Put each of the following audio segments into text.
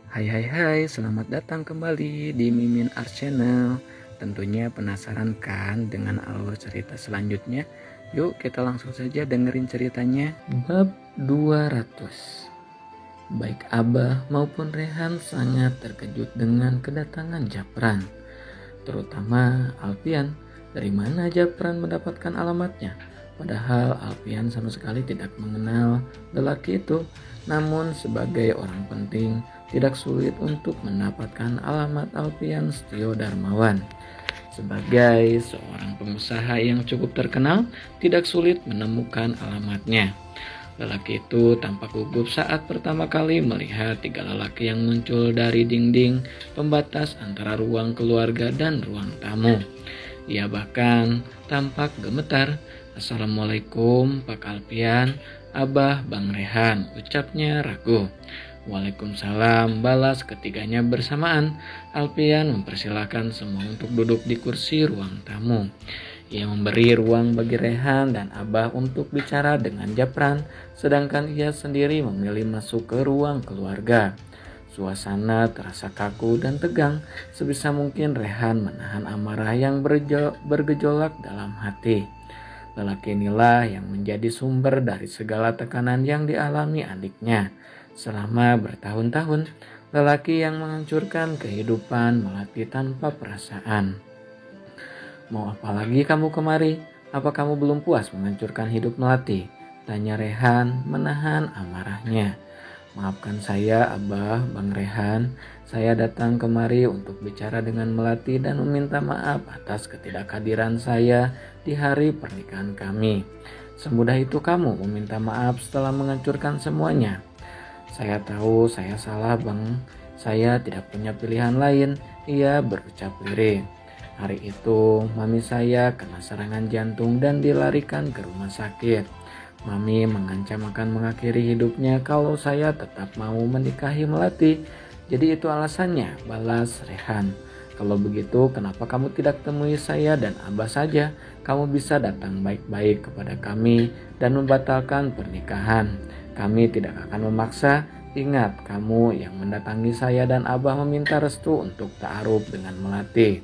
Hai, selamat datang kembali di Mimin Art Channel. Tentunya penasaran kan dengan alur cerita selanjutnya? Yuk kita langsung saja dengerin ceritanya. Bab 200. Baik Abah maupun Rehan sangat terkejut dengan kedatangan Japran. Terutama Alfian. Dari mana Japran mendapatkan alamatnya? Padahal Alfian sama sekali tidak mengenal lelaki itu. Namun sebagai orang penting, tidak sulit untuk mendapatkan alamat Alfian Setio Darmawan. Sebagai seorang pengusaha yang cukup terkenal, tidak sulit menemukan alamatnya. Lelaki itu tampak gugup saat pertama kali melihat tiga lelaki yang muncul dari dinding pembatas antara ruang keluarga dan ruang tamu. Ia bahkan tampak gemetar. "Assalamualaikum Pak Alfian, Abah Bang Rehan," ucapnya ragu. "Waalaikumsalam," balas ketiganya bersamaan. Alfian mempersilahkan semua untuk duduk di kursi ruang tamu. Ia memberi ruang bagi Rehan dan Abah untuk bicara dengan Japran, sedangkan ia sendiri memilih masuk ke ruang keluarga. Suasana terasa kaku dan tegang. Sebisa mungkin Rehan menahan amarah yang bergejolak dalam hati. Lelaki inilah yang menjadi sumber dari segala tekanan yang dialami adiknya. Selama bertahun-tahun, lelaki yang menghancurkan kehidupan Melati tanpa perasaan. "Mau apa lagi kamu kemari? Apa kamu belum puas menghancurkan hidup Melati?" tanya Rehan menahan amarahnya. "Maafkan saya Abah, Bang Rehan. Saya datang kemari untuk bicara dengan Melati dan meminta maaf atas ketidakhadiran saya di hari pernikahan kami." "Semudah itu kamu meminta maaf setelah menghancurkan semuanya?" "Saya tahu saya salah Bang. Saya tidak punya pilihan lain," ia berucap lirih. "Hari itu mami saya kena serangan jantung dan dilarikan ke rumah sakit. Mami mengancam akan mengakhiri hidupnya kalau saya tetap mau menikahi Melati. Jadi itu alasannya," balas Rehan. "Kalau begitu kenapa kamu tidak temui saya dan Abah saja? Kamu bisa datang baik-baik kepada kami dan membatalkan pernikahan. Kami tidak akan memaksa. Ingat, kamu yang mendatangi saya dan Abah meminta restu untuk ta'aruf dengan Melati."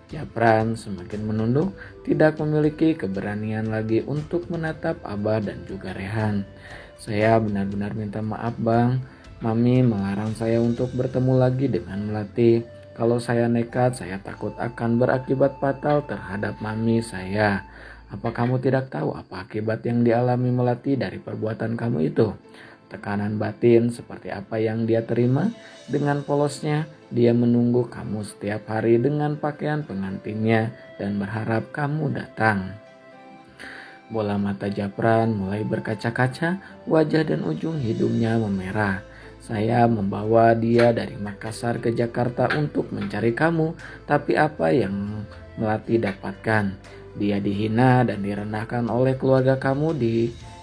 Japran semakin menunduk, tidak memiliki keberanian lagi untuk menatap Abah dan juga Rehan. "Saya benar-benar minta maaf Bang. Mami melarang saya untuk bertemu lagi dengan Melati. Kalau saya nekat, saya takut akan berakibat fatal terhadap mami saya. Apa kamu tidak tahu apa akibat yang dialami Melati dari perbuatan kamu itu? Tekanan batin seperti apa yang dia terima. Dengan polosnya, dia menunggu kamu setiap hari dengan pakaian pengantinnya dan berharap kamu datang." Bola mata Japran mulai berkaca-kaca, wajah dan ujung hidungnya memerah. "Saya membawa dia dari Makassar ke Jakarta untuk mencari kamu, tapi apa yang Melati dapatkan? Dia dihina dan direndahkan oleh keluarga kamu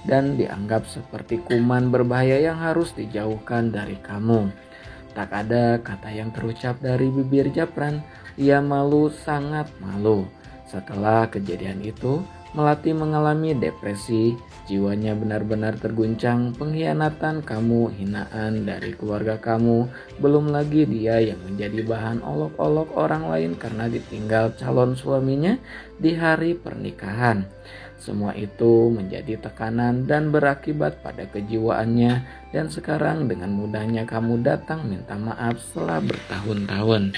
dan dianggap seperti kuman berbahaya yang harus dijauhkan dari kamu." Tak ada kata yang terucap dari bibir Japran. Ia malu, sangat malu. Setelah kejadian itu, Melati mengalami depresi. Jiwanya benar-benar terguncang. Pengkhianatan kamu, hinaan dari keluarga kamu, belum lagi dia yang menjadi bahan olok-olok orang lain karena ditinggal calon suaminya di hari pernikahan. Semua itu menjadi tekanan dan berakibat pada kejiwaannya, dan sekarang dengan mudahnya kamu datang minta maaf setelah bertahun-tahun.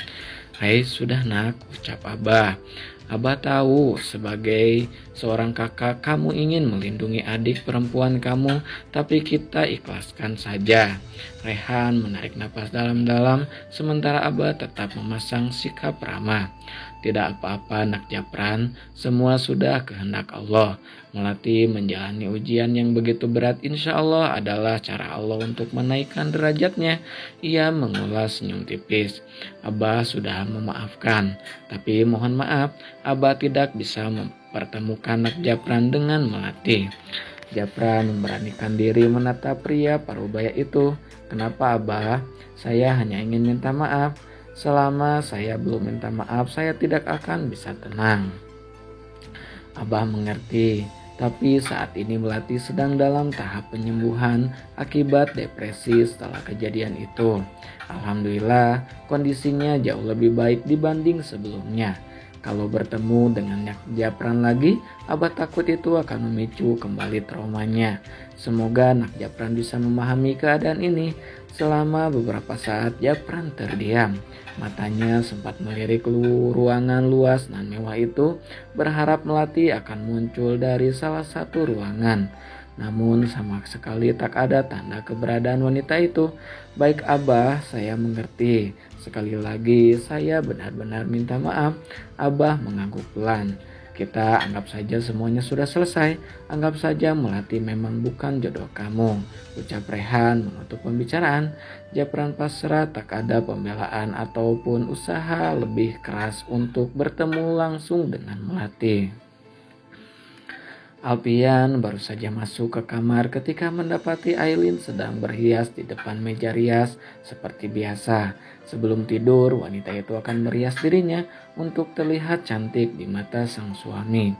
"Hai sudah nak," ucap Abah. "Abah tahu sebagai seorang kakak kamu ingin melindungi adik perempuan kamu, tapi kita ikhlaskan saja." Rehan menarik napas dalam-dalam sementara Abah tetap memasang sikap ramah. "Tidak apa-apa nak Japran, semua sudah kehendak Allah. Melati menjalani ujian yang begitu berat insya Allah adalah cara Allah untuk menaikkan derajatnya." Ia mengulas senyum tipis. "Abah sudah memaafkan, tapi mohon maaf, Abah tidak bisa mempertemukan nak Japran dengan Melati." Japran memberanikan diri menatap pria parubaya itu. "Kenapa Abah? Saya hanya ingin minta maaf. Selama saya belum minta maaf, saya tidak akan bisa tenang." "Abah mengerti, Tapi saat ini Melati sedang dalam tahap penyembuhan akibat depresi setelah kejadian itu. Alhamdulillah kondisinya jauh lebih baik dibanding sebelumnya. Kalau bertemu dengan Nak Japran lagi, Abah takut itu akan memicu kembali traumanya. Semoga Nak Japran bisa memahami keadaan ini. Selama beberapa saat Japran terdiam. Matanya sempat melirik ruangan luas nan mewah itu, berharap Melati akan muncul dari salah satu ruangan. Namun sama sekali tak ada tanda keberadaan wanita itu. Baik Abah, saya mengerti. Sekali lagi saya benar-benar minta maaf. Abah mengangguk pelan. Kita anggap saja semuanya sudah selesai. Anggap saja Melati memang bukan jodoh kamu, ucap Rehan menutup pembicaraan. Japran pasrah, tak ada pembelaan ataupun usaha lebih keras untuk bertemu langsung dengan Melati. Alpian baru saja masuk ke kamar ketika mendapati Aileen sedang berhias di depan meja rias seperti biasa. Sebelum tidur, wanita itu akan merias dirinya untuk terlihat cantik di mata sang suami.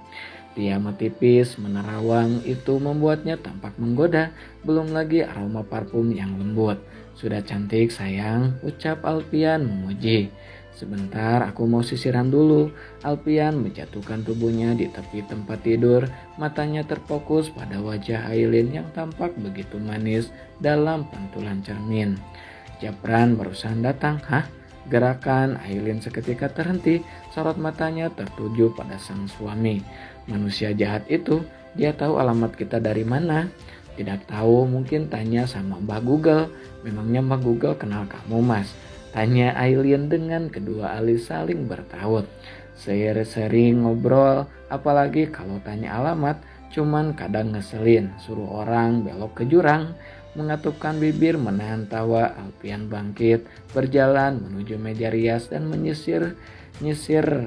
Piyama tipis menerawang itu membuatnya tampak menggoda, belum lagi aroma parfum yang lembut. Sudah cantik sayang, ucap Alpian memuji. Sebentar, aku mau sisiran dulu. Alpian menjatuhkan tubuhnya di tepi tempat tidur. Matanya terfokus pada wajah Aileen yang tampak begitu manis dalam pantulan cermin. Japran barusan datang. Hah? Gerakan Aileen seketika terhenti. Sorot matanya tertuju pada sang suami. Manusia jahat itu, dia tahu alamat kita dari mana? Tidak tahu, mungkin tanya sama Mbah Google. Memangnya Mbah Google kenal kamu, Mas? Tanya Aileen dengan kedua alis saling bertaut. Sering ngobrol, apalagi kalau tanya alamat, cuman kadang ngeselin, suruh orang belok ke jurang. Mengatupkan bibir menahan tawa, Alpian bangkit, berjalan menuju meja rias dan menyisir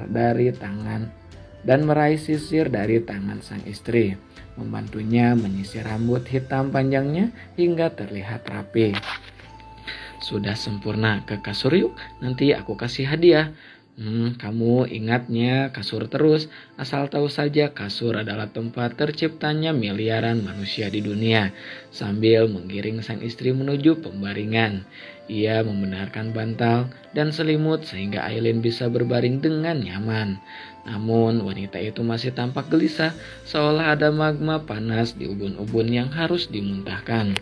dari tangan dan meraih sisir dari tangan sang istri. Membantunya menyisir rambut hitam panjangnya hingga terlihat rapi. Sudah sempurna, ke kasur yuk, nanti aku kasih hadiah. Kamu ingatnya kasur terus, asal tahu saja kasur adalah tempat terciptanya miliaran manusia di dunia. Sambil menggiring sang istri menuju pembaringan, ia membenarkan bantal dan selimut sehingga Aileen bisa berbaring dengan nyaman. Namun wanita itu masih tampak gelisah, seolah ada magma panas di ubun-ubun yang harus dimuntahkan.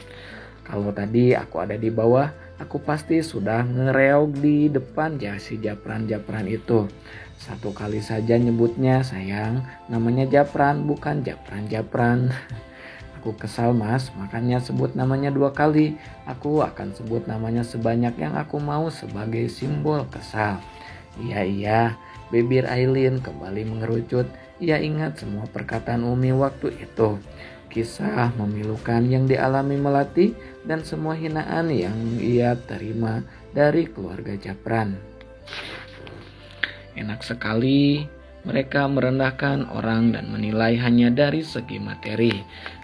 Kalau tadi aku ada di bawah, aku pasti sudah ngereog di depan si Japran itu. Satu kali saja nyebutnya sayang, namanya Japran bukan Japran. Aku kesal mas, makanya sebut namanya 2 kali. Aku akan sebut namanya sebanyak yang aku mau sebagai simbol kesal. Iya, bibir Aileen kembali mengerucut. Ia ingat semua perkataan Umi waktu itu. Kisah memilukan yang dialami Melati dan semua hinaan yang ia terima dari keluarga Japran. Enak sekali mereka merendahkan orang dan menilai hanya dari segi materi.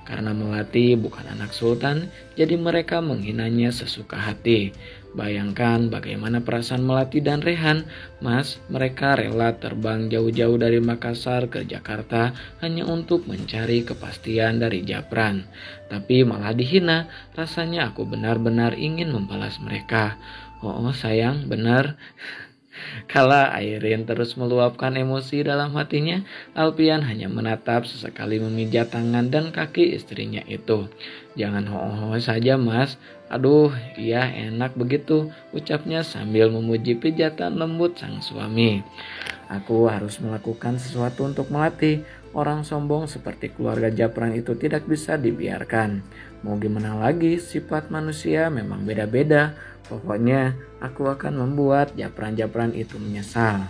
Karena Melati bukan anak sultan, jadi mereka menghinanya sesuka hati. Bayangkan bagaimana perasaan Melati dan Rehan. Mas, mereka rela terbang jauh-jauh dari Makassar ke Jakarta hanya untuk mencari kepastian dari Japran. Tapi malah dihina, rasanya aku benar-benar ingin membalas mereka. Oh sayang, benar. Kala Aileen terus meluapkan emosi dalam hatinya, Alpian hanya menatap sesekali memijat tangan dan kaki istrinya itu. Jangan ho-ho saja mas, aduh iya enak begitu, ucapnya sambil memuji pijatan lembut sang suami. Aku harus melakukan sesuatu untuk Melati. Orang sombong seperti keluarga Japran itu tidak bisa dibiarkan. Mau gimana lagi, sifat manusia memang beda-beda. Pokoknya aku akan membuat Japran itu menyesal.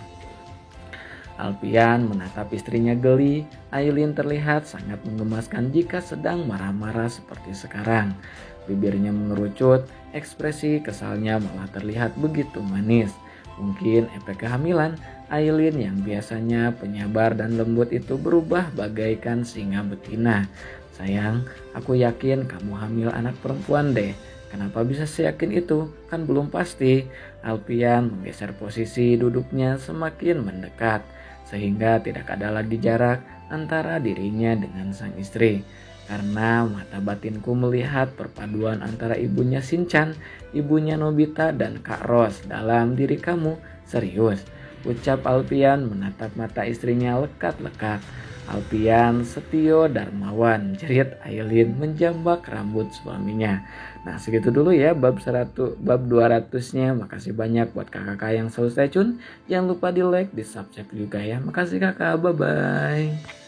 Alpian menatap istrinya geli. Aileen terlihat sangat menggemaskan jika sedang marah-marah seperti sekarang. Bibirnya mengerucut, ekspresi kesalnya malah terlihat begitu manis. Mungkin efek kehamilan, Aileen yang biasanya penyabar dan lembut itu berubah bagaikan singa betina. Sayang, aku yakin kamu hamil anak perempuan deh. Kenapa bisa seyakin itu? Kan belum pasti. Alpian menggeser posisi duduknya semakin mendekat. sehingga tidak ada lagi jarak antara dirinya dengan sang istri. Karena mata batinku melihat perpaduan antara ibunya Shinchan, ibunya Nobita, dan Kak Ros dalam diri kamu. Serius, ucap Alpian menatap mata istrinya lekat-lekat. Alpian Setio Darmawan, jerit Aileen menjambak rambut suaminya. Nah, segitu dulu ya bab 200-nya. Makasih banyak buat kakak-kakak yang selalu stay tune. Jangan lupa di like, di subscribe juga ya. Makasih kakak, bye-bye.